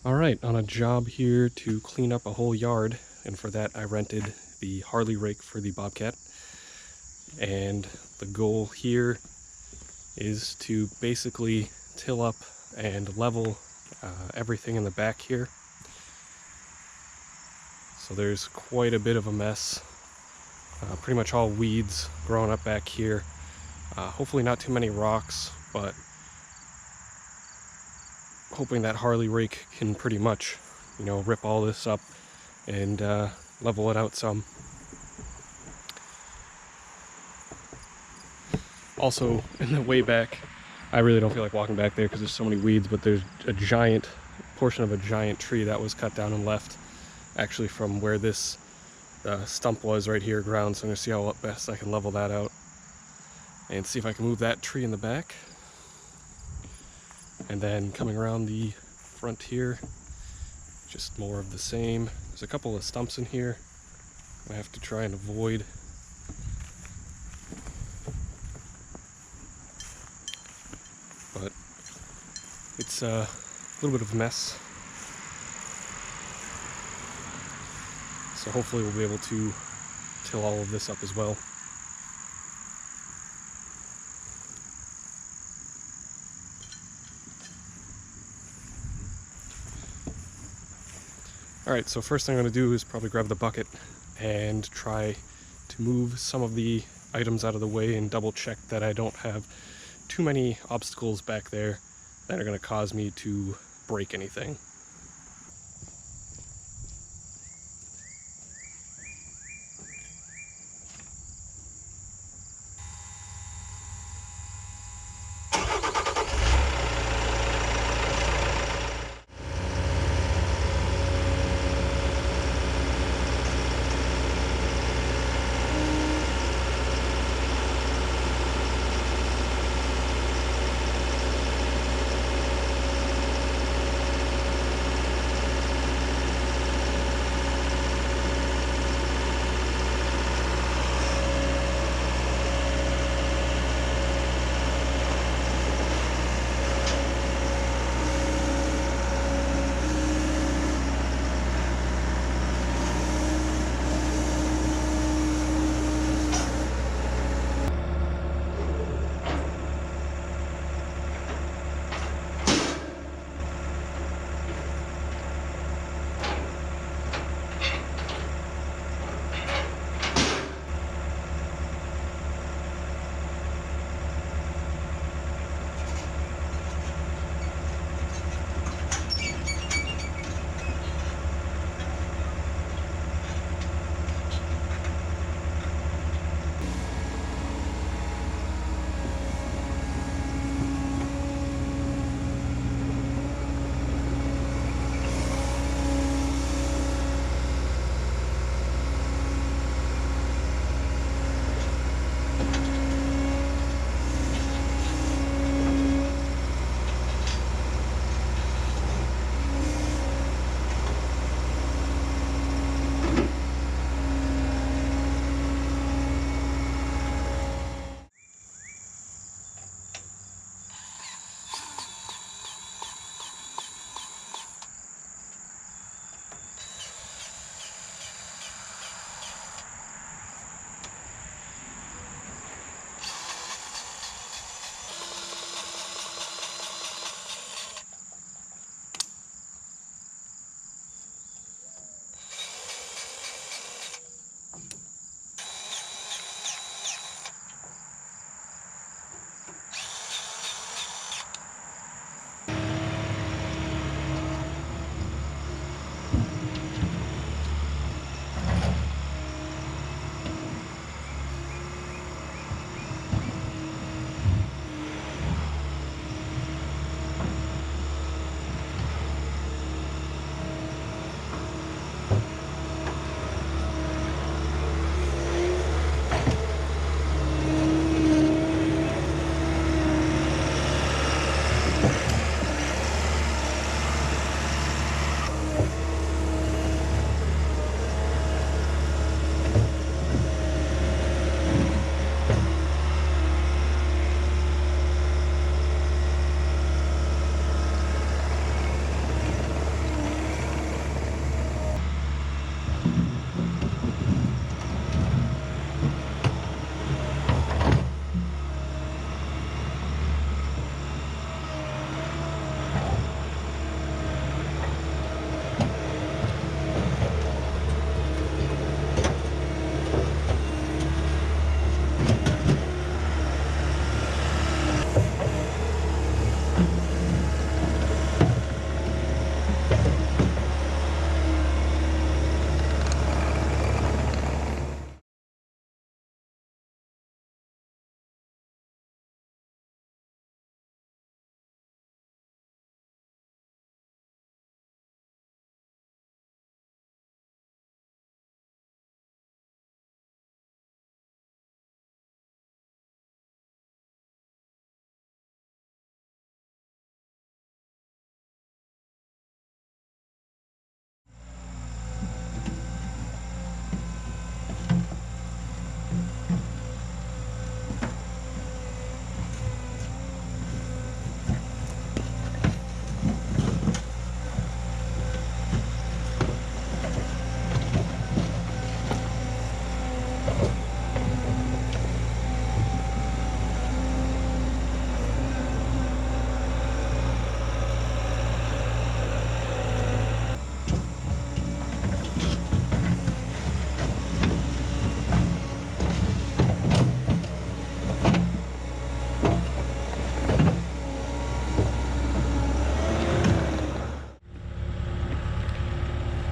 Alright, on a job here to clean up a whole yard, and for that I rented the Harley Rake for the Bobcat. And the goal here is to basically till up and level everything in the back here. So there's quite a bit of a mess, pretty much all weeds growing up back here. Hopefully not too many rocks, but hoping that Harley Rake can pretty much, rip all this up and level it out some. Also, in the way back, I really don't feel like walking back there because there's so many weeds, but there's a giant portion of a giant tree that was cut down and left actually from where this stump was right here, ground. So I'm going to see how best I can level that out and see if I can move that tree in the back. And then coming around the front here, just more of the same. There's a couple of stumps in here I have to try and avoid. But it's a little bit of a mess. So hopefully we'll be able to till all of this up as well. Alright, so first thing I'm going to do is probably grab the bucket and try to move some of the items out of the way and double check that I don't have too many obstacles back there that are going to cause me to break anything.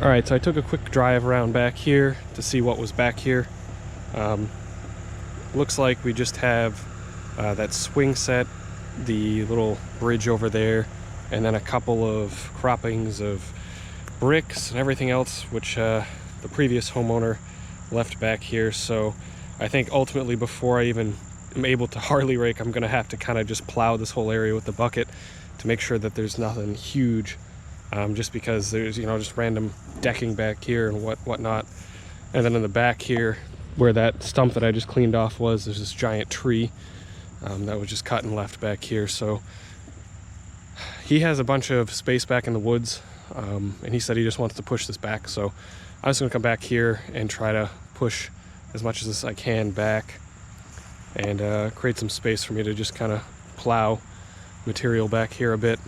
Alright, so I took a quick drive around back here to see what was back here. Looks like we just have that swing set, the little bridge over there, and then a couple of croppings of bricks and everything else, which the previous homeowner left back here. So I think ultimately, before I even am able to Harley rake, I'm going to have to kind of just plow this whole area with the bucket to make sure that there's nothing huge. Just because there's, you know, just random decking back here and whatnot. And then in the back here, where that stump that I just cleaned off was, there's this giant tree that was just cut and left back here. So he has a bunch of space back in the woods, and he said he just wants to push this back. So I'm just gonna come back here and try to push as much as I can back and create some space for me to just kind of plow material back here a bit.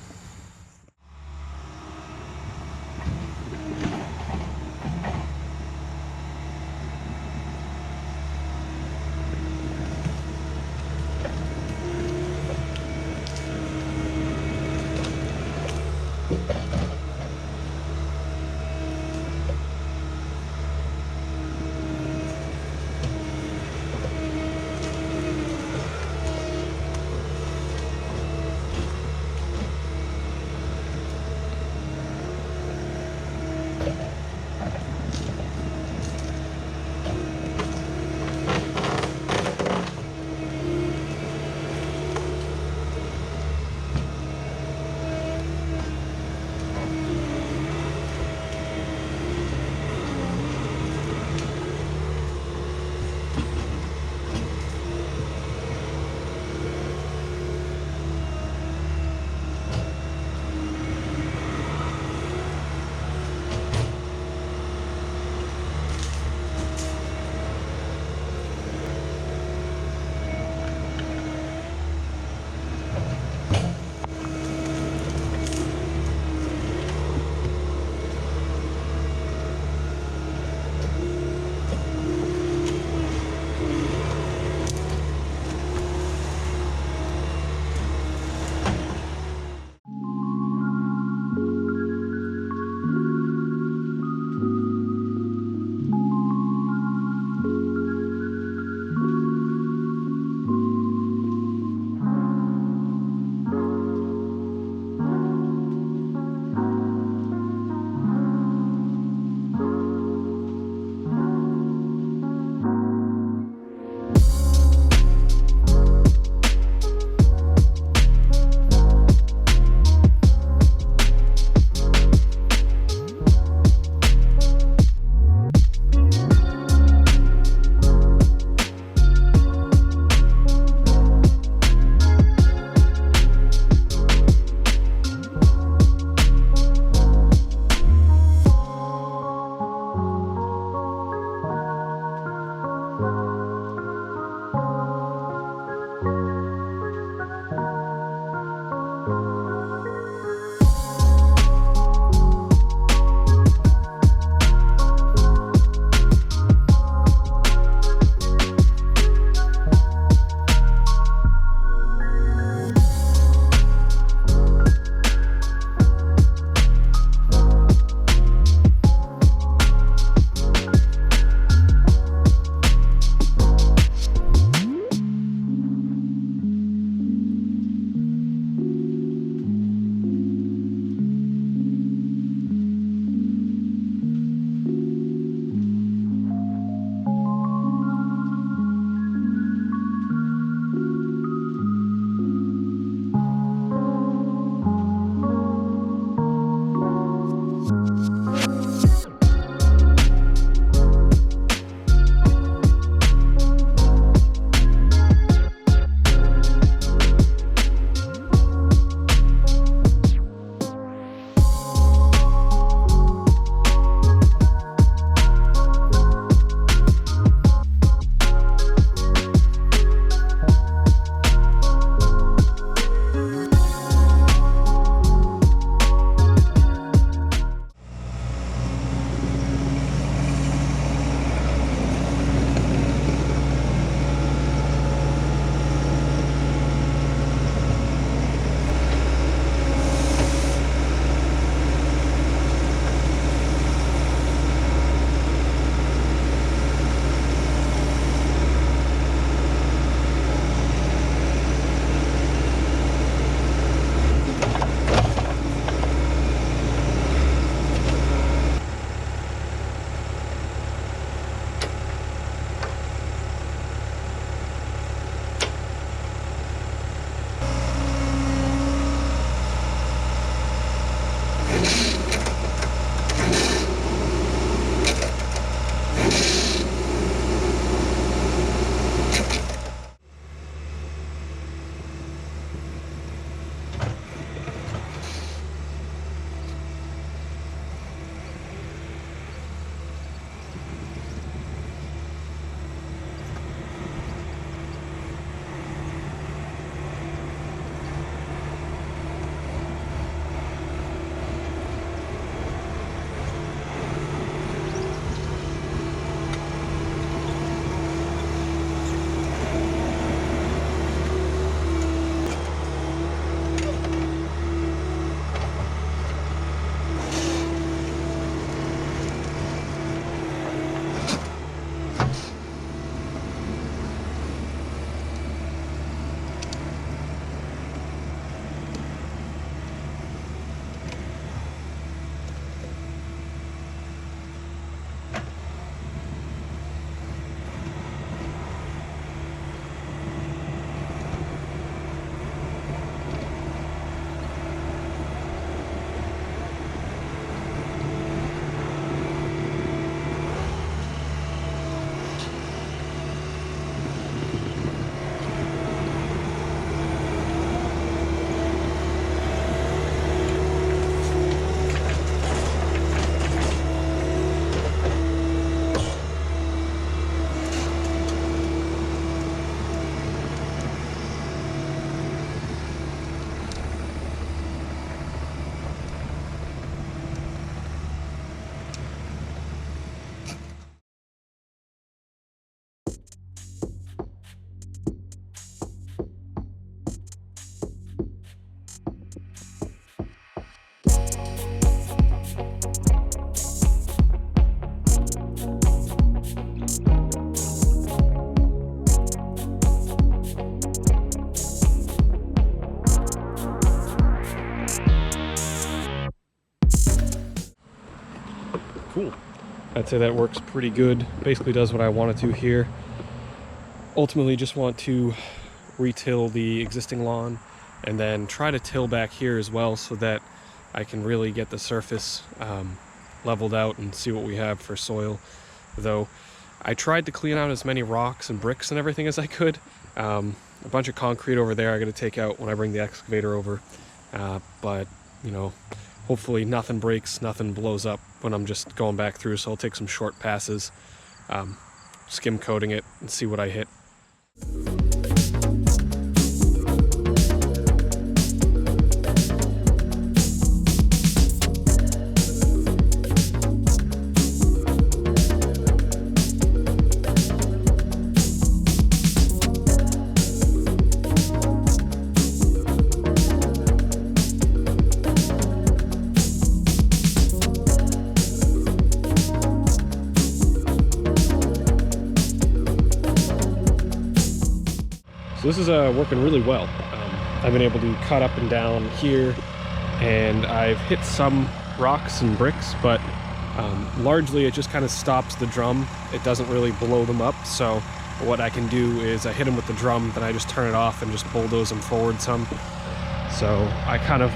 Cool. I'd say that works pretty good. Basically does what I want it to here. Ultimately just want to retill the existing lawn and then try to till back here as well so that I can really get the surface leveled out and see what we have for soil. Though I tried to clean out as many rocks and bricks and everything as I could. A bunch of concrete over there I got to take out when I bring the excavator over. But, you know, hopefully nothing breaks, nothing blows up when I'm just going back through, so I'll take some short passes, skim coating it, and see what I hit. So this is working really well. I've been able to cut up and down here, and I've hit some rocks and bricks, but largely it just kind of stops the drum. It doesn't really blow them up, so what I can do is I hit them with the drum, then I just turn it off and just bulldoze them forward some. So I kind of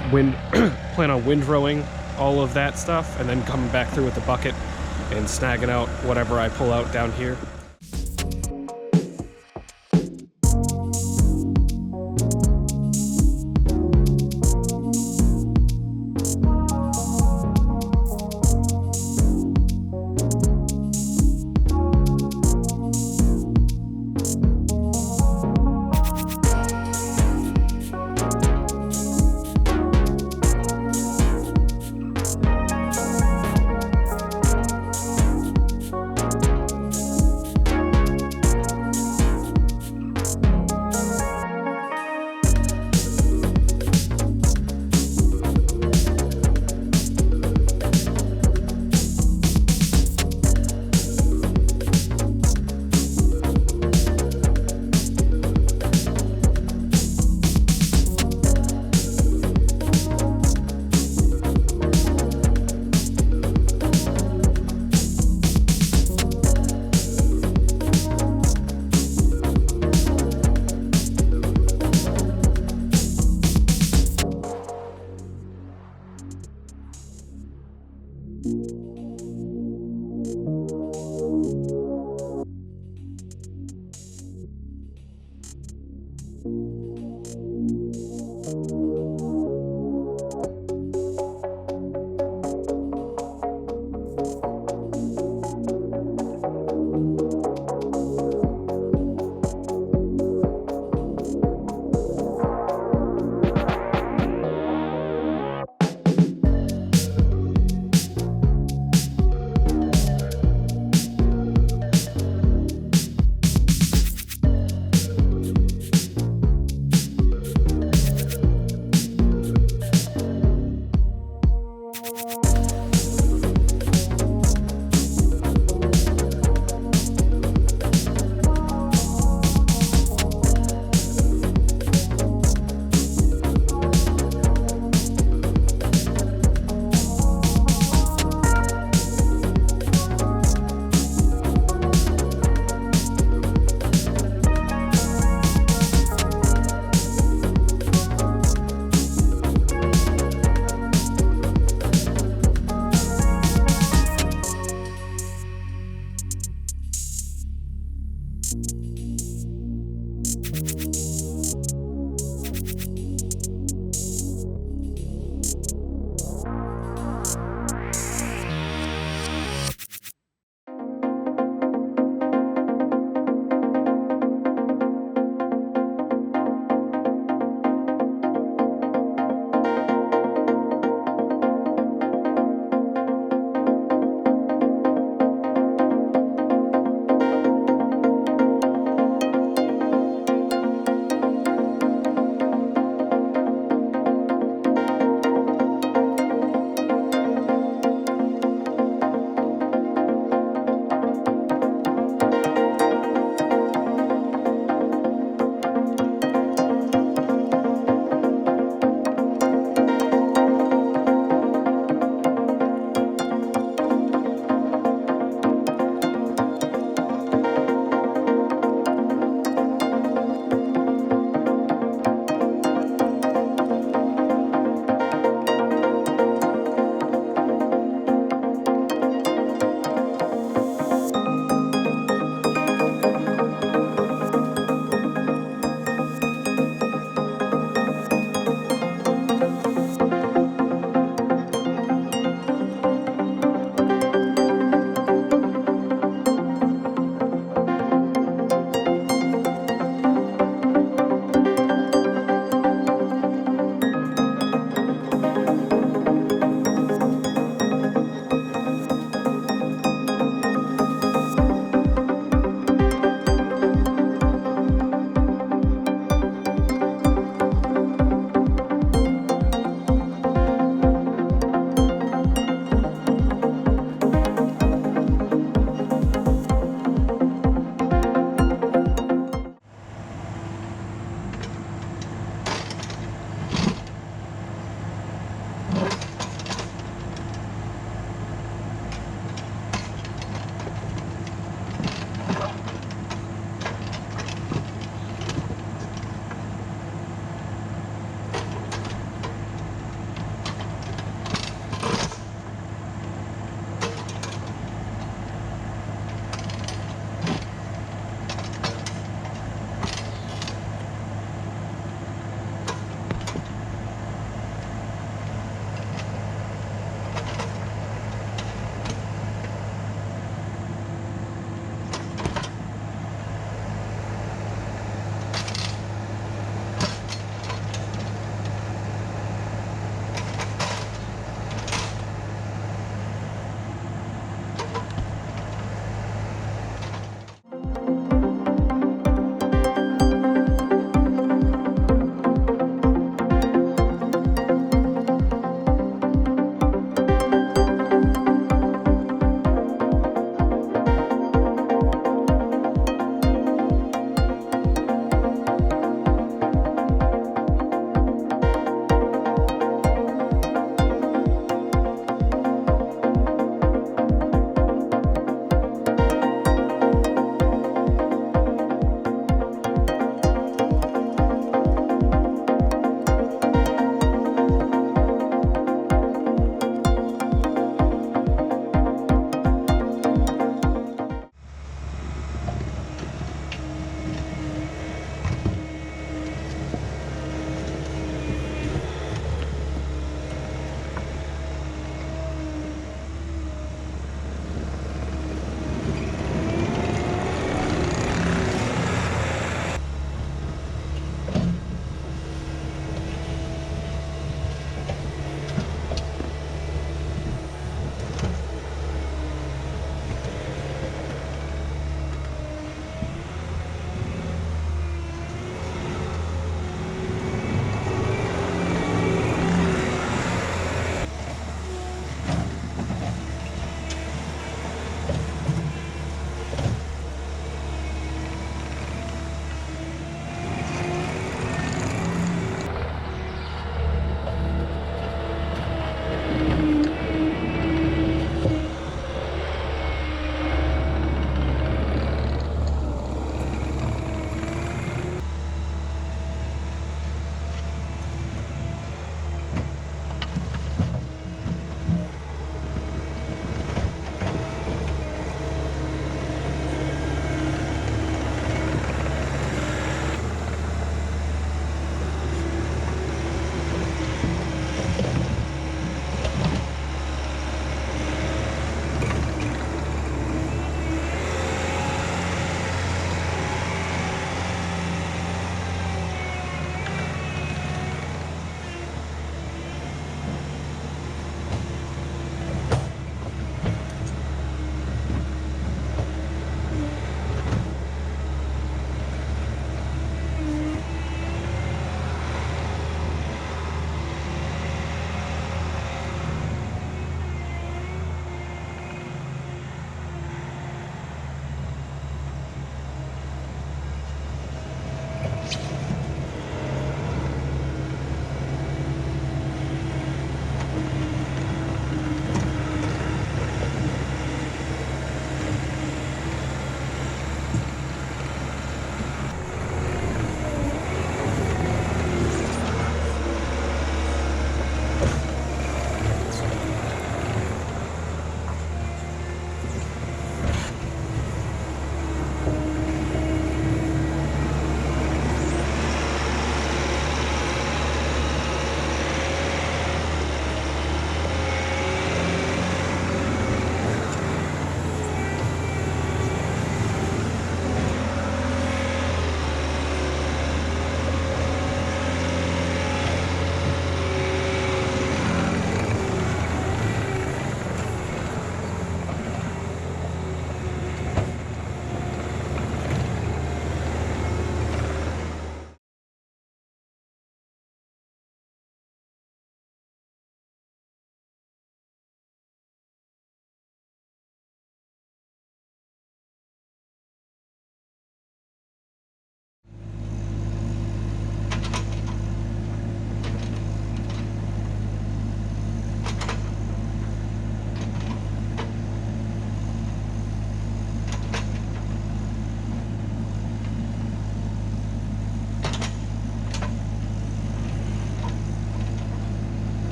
plan on windrowing all of that stuff and then coming back through with the bucket and snagging out whatever I pull out down here.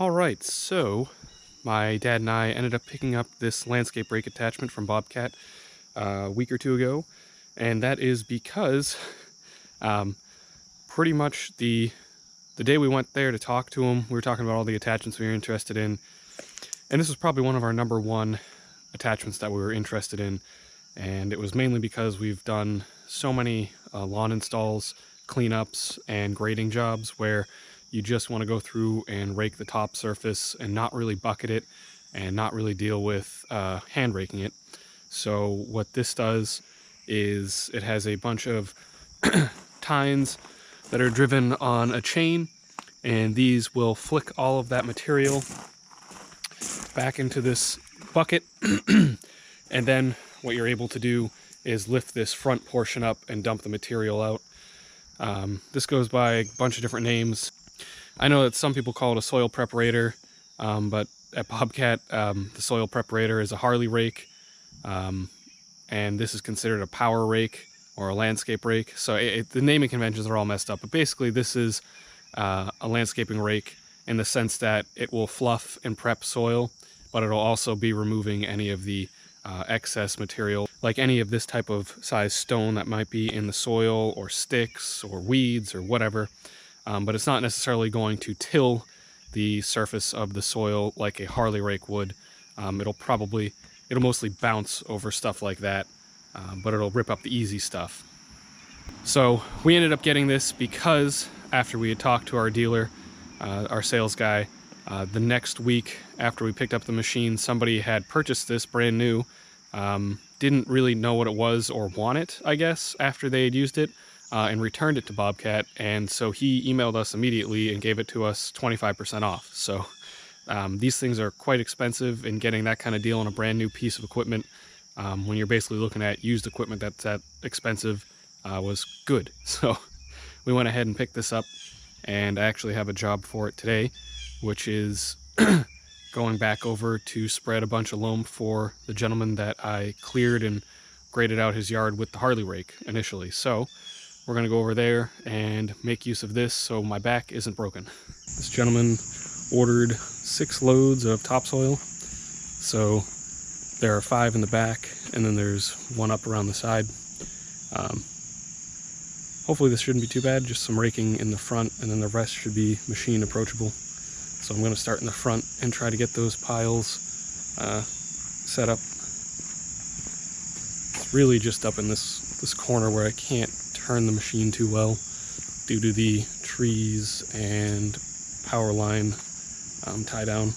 Alright, so my dad and I ended up picking up this landscape rake attachment from Bobcat a week or two ago, and that is because pretty much the day we went there to talk to him, we were talking about all the attachments we were interested in, and this was probably one of our number one attachments that we were interested in, and it was mainly because we've done so many lawn installs, cleanups, and grading jobs where you just want to go through and rake the top surface and not really bucket it and not really deal with hand raking it. So what this does is it has a bunch of tines that are driven on a chain, and these will flick all of that material back into this bucket. And then what you're able to do is lift this front portion up and dump the material out. This goes by a bunch of different names. I know that some people call it a soil preparator, but at Bobcat, the soil preparator is a Harley Rake, and this is considered a power rake or a landscape rake. So the naming conventions are all messed up, but basically this is a landscaping rake in the sense that it will fluff and prep soil, but it'll also be removing any of the excess material, like any of this type of size stone that might be in the soil, or sticks, or weeds, or whatever. But it's not necessarily going to till the surface of the soil like a Harley rake would. It'll mostly bounce over stuff like that, but it'll rip up the easy stuff. So we ended up getting this because after we had talked to our dealer, our sales guy, the next week after we picked up the machine, somebody had purchased this brand new, didn't really know what it was or want it, I guess, after they had used it, and returned it to Bobcat, and so he emailed us immediately and gave it to us 25% off. So these things are quite expensive, and getting that kind of deal on a brand new piece of equipment when you're basically looking at used equipment that's that expensive was good. So we went ahead and picked this up, and I actually have a job for it today, which is going back over to spread a bunch of loam for the gentleman that I cleared and graded out his yard with the Harley rake initially. So we're going to go over there and make use of this so my back isn't broken. This gentleman ordered 6 loads of topsoil, so there are 5 in the back, and then there's 1 up around the side. Hopefully this shouldn't be too bad, just some raking in the front, and then the rest should be machine approachable. So I'm going to start in the front and try to get those piles set up. It's really just up in this corner where I can't turn the machine too well due to the trees and power line tie down.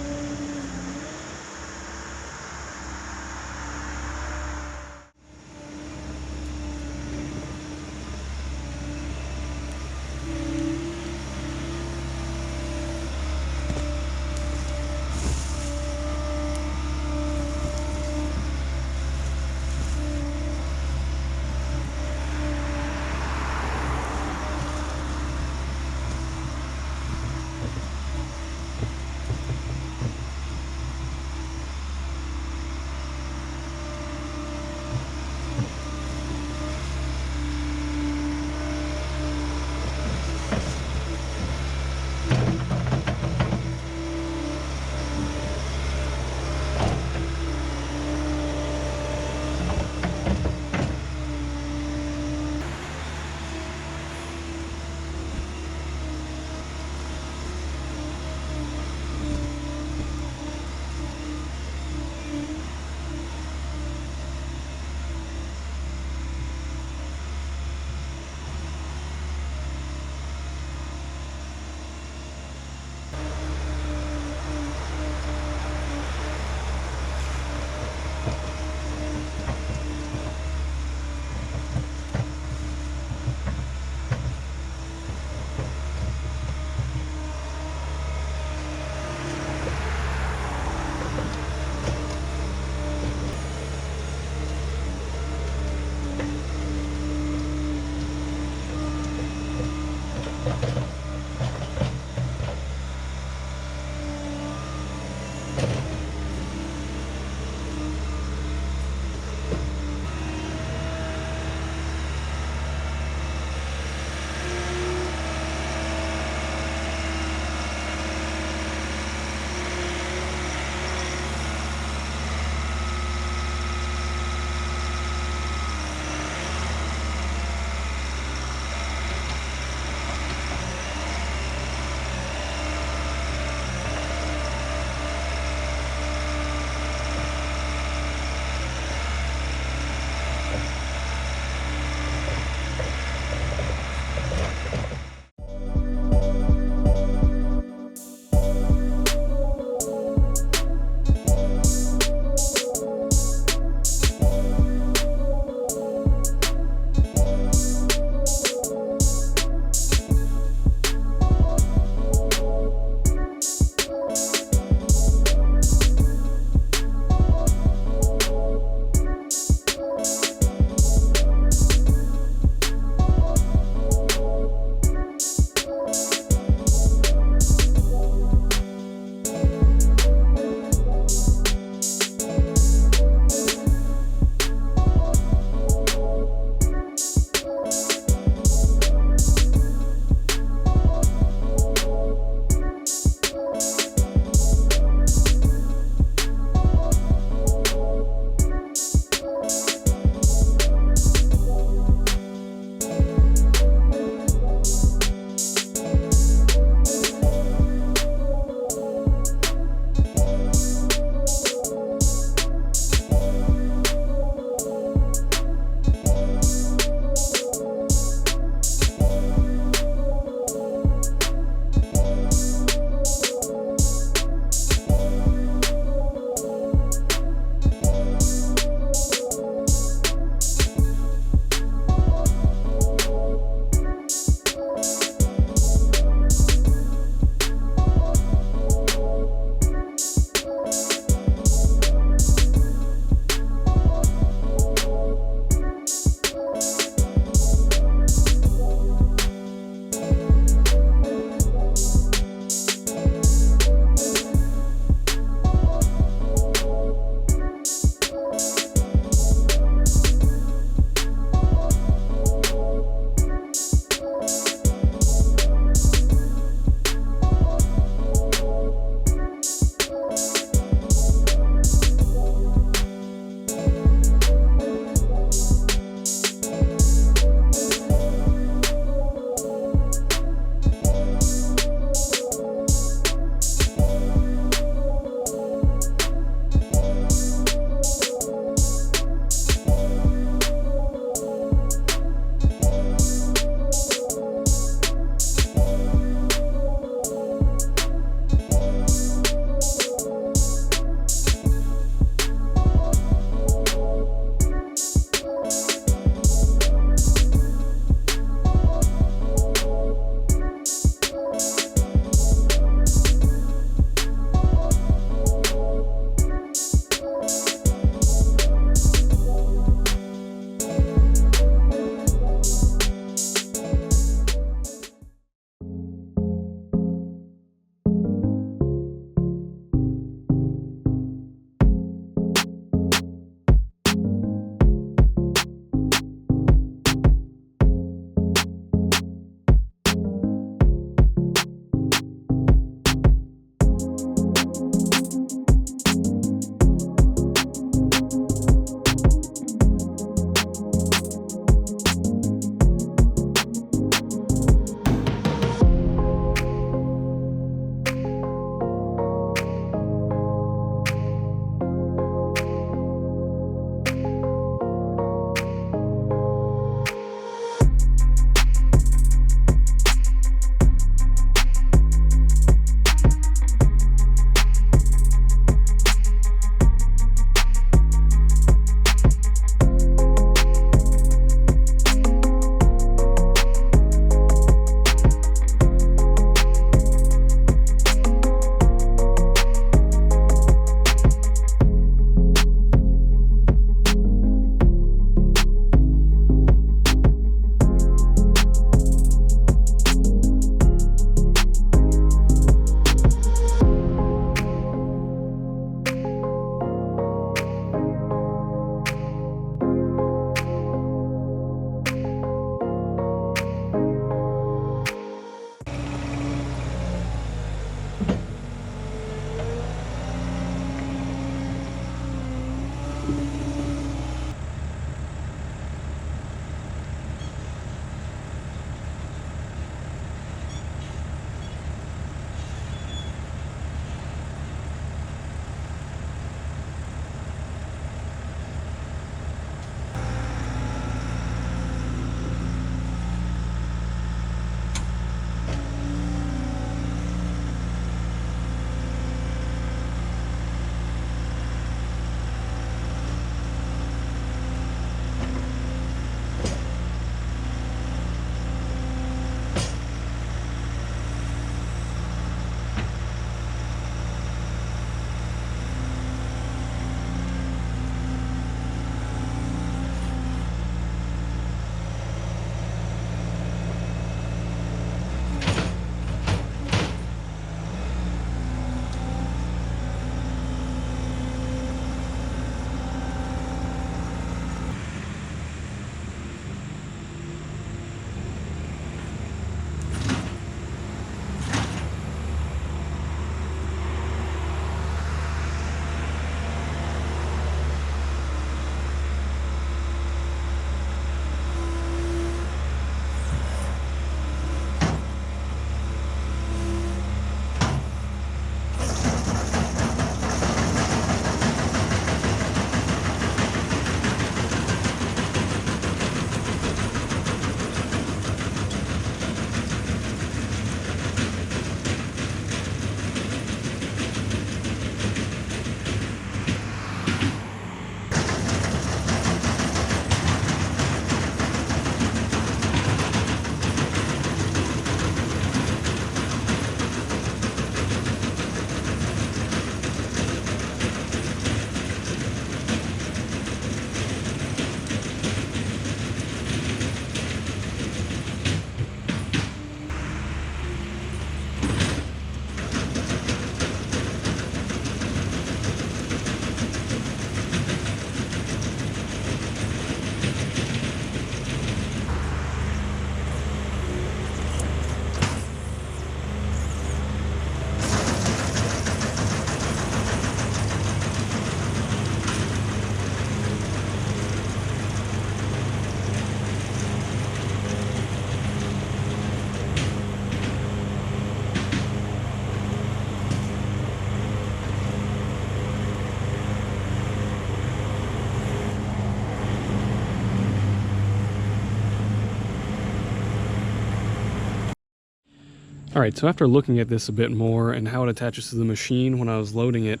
Alright, so after looking at this a bit more and how it attaches to the machine when I was loading it,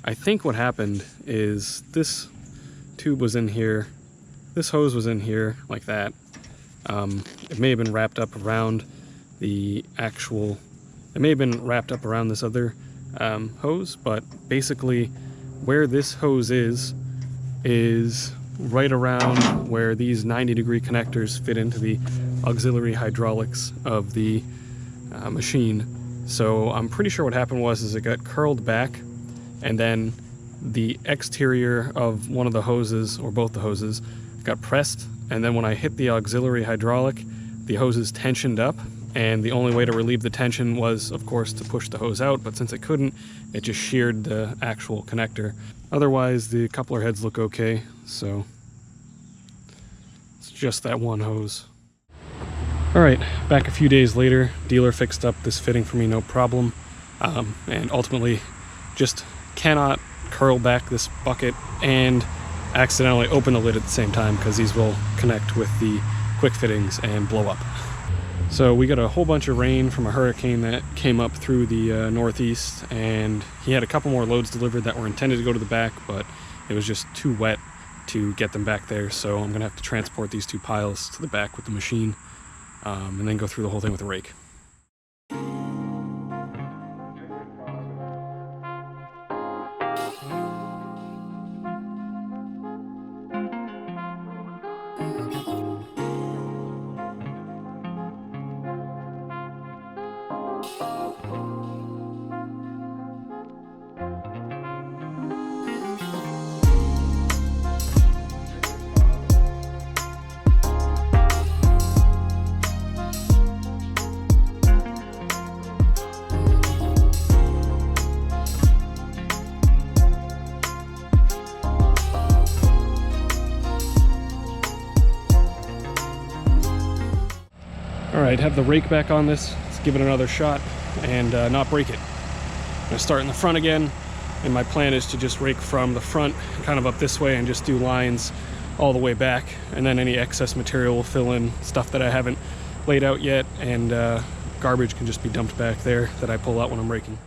I think what happened is this tube was in here, this hose was in here like that. It may have been wrapped up around the actual, it may have been wrapped up around this other hose, but basically where this hose is right around where these 90-degree connectors fit into the auxiliary hydraulics of the machine. So I'm pretty sure what happened was it got curled back, and then the exterior of one of the hoses, or both the hoses, got pressed, and then when I hit the auxiliary hydraulic, the hoses tensioned up, and the only way to relieve the tension was, of course, to push the hose out, but since it couldn't, it just sheared the actual connector. Otherwise, the coupler heads look okay, so it's just that one hose. Alright, back a few days later, dealer fixed up this fitting for me, no problem, and ultimately just cannot curl back this bucket and accidentally open the lid at the same time, because these will connect with the quick fittings and blow up. So we got a whole bunch of rain from a hurricane that came up through the northeast, and he had a couple more loads delivered that were intended to go to the back, but it was just too wet to get them back there, so I'm gonna have to transport these two piles to the back with the machine, and then go through the whole thing with a rake. Alright, have the rake back on this. Let's give it another shot and not break it. I'm going to start in the front again, and my plan is to just rake from the front kind of up this way and just do lines all the way back, and then any excess material will fill in, stuff that I haven't laid out yet, and garbage can just be dumped back there that I pull out when I'm raking.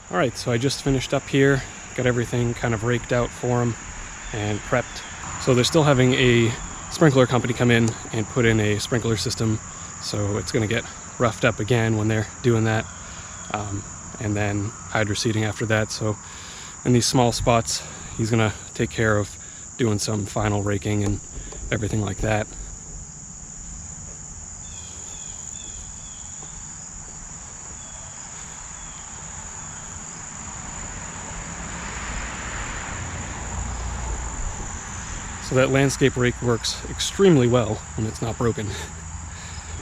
All right, so I just finished up here, got everything kind of raked out for him and prepped. So they're still having a sprinkler company come in and put in a sprinkler system, so it's going to get roughed up again when they're doing that, and then hydro seeding after that. So in these small spots, he's going to take care of doing some final raking and everything like that. So that landscape rake works extremely well when it's not broken.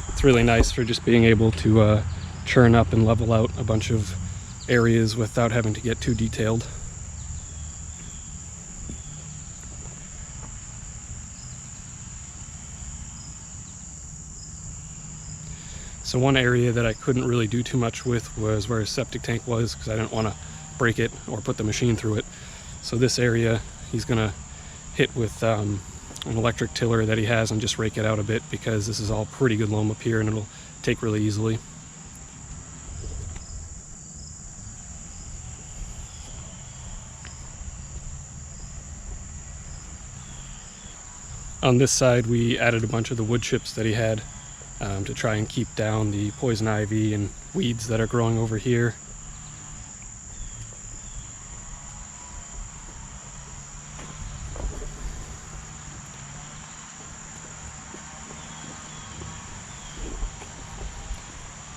It's really nice for just being able to churn up and level out a bunch of areas without having to get too detailed. So one area that I couldn't really do too much with was where his septic tank was, because I didn't want to break it or put the machine through it. So this area he's going to hit with an electric tiller that he has and just rake it out a bit, because this is all pretty good loam up here and it'll take really easily. On this side we added a bunch of the wood chips that he had to try and keep down the poison ivy and weeds that are growing over here.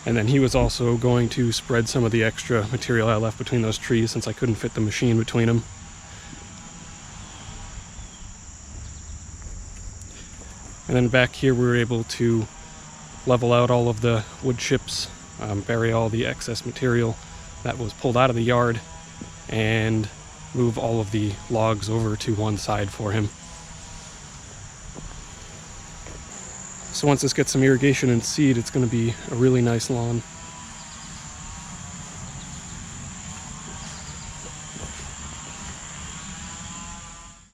And then he was also going to spread some of the extra material I left between those trees, since I couldn't fit the machine between them. And then back here we were able to level out all of the wood chips, bury all the excess material that was pulled out of the yard, and move all of the logs over to one side for him. So once this gets some irrigation and seed, it's going to be a really nice lawn.